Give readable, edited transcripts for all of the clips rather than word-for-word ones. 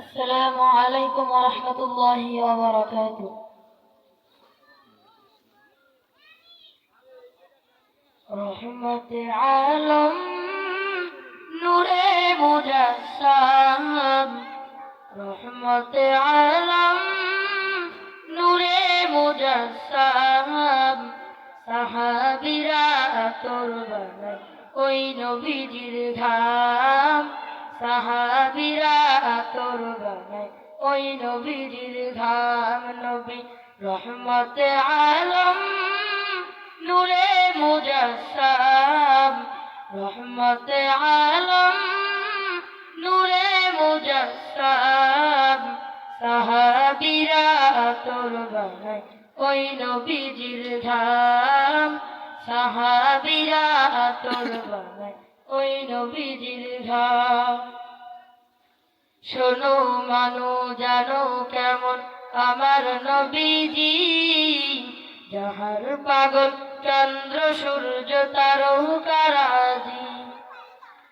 السلام عليكم ورحمة الله وبركاته. رحمة عالم نور مجسم رحمة عالم نور مجسم সাহাবীরা তোর বানায় ওই নবীজির ঘাম সাহাবীরা তোর বানায় ওই নবীজির ঘাম নবী রহমতে আলম নূরে মুজাসসাম রহমতে আলম নূরে মুজাসসাম সাহাবীরা তোর বানায় ওই নবীজির ঘাম সাহাবীরা তোর বানায় ওই নবীজির ঘাম শোনো মানো জানো কেমন আমার নবীজি যাহার পাগল চন্দ্র সূর্য তারকারাজি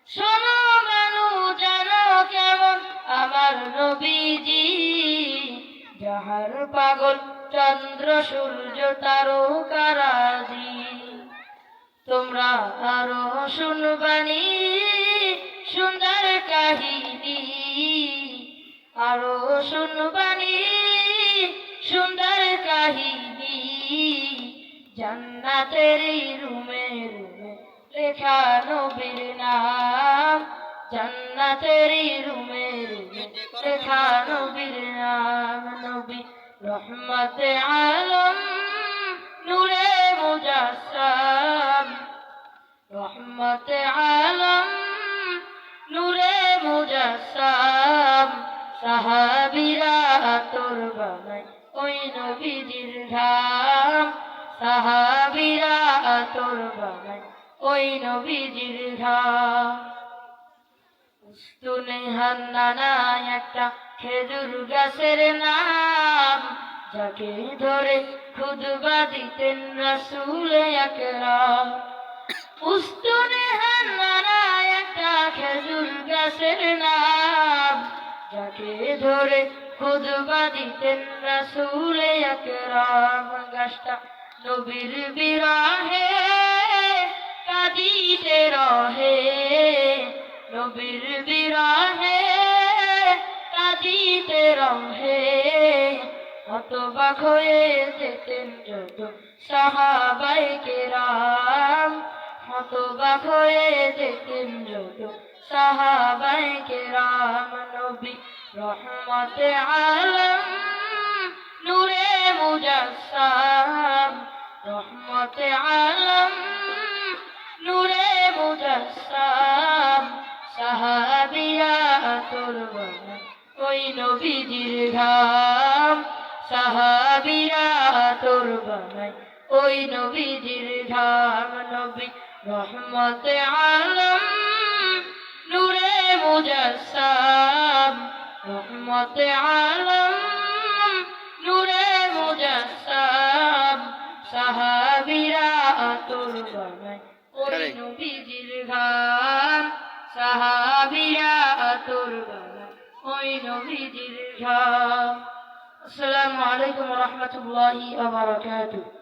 শোনো মানো জানো কেমন আমার নবীজি যাহার পাগল চন্দ্র সূর্য তারকারাজি তোমরা আরো শুনবানি সুন্দর কাহিনী আরো শুনবানি সুন্দর কাহিনী জান্নাতের রুমে রুমে লেখা নবীর নাম জান্নাতের রুমে রুমে লেখা নবীর নাম নবী রহমতে আলম নূরে মুজাসসাম রহমতে আলম নূরে মুজাসসাম সাহাবীরা তোর বানায় ওই নবীজির ঘাম সাহাবীরা তোর বানায় ওই নবীজির ঘাম উস্তুনে হান্নানা একটা খেজুর গাছের নাম যাকে ধরে খুতবা দিতেন রাসূল আকরাম উস্তুনে হান্নানা একটা খেজুর গাছের নাম যাকে ধরে খুতবা দিতেন রাসূল আকরাম গাছটা নবীর বিরহে কাঁদিতে রহে নবীর বিরহে কাঁদিতে রহে হতবাক হয়ে যেতেন যত সাহাবায়ে কেরাম হতবাক হয়ে যেতেন যত সাহাবায়ে কেরাম নবী রহমতে আলম নূরে মুজাসসাম রহমতে আলম নূরে মুজাসসাম সাহাবীরা তোর বানায় ওই নবীজির ঘাম সাহাবীরা তোর বানায় ওই নবীজির ঘাম নবী রহমতে আলম নূরে মুজাসসাম রহমতে আলম নূরে মুজাসসাম সাহাবীরা তোর বানায় ওই নবীজির ঘাম সাহাবীরা তোর বানায় ওই নবীজির ঘাম আসসালামু আলাইকুম ওয়া রাহমাতুল্লাহি ওয়া বারাকাতুহু।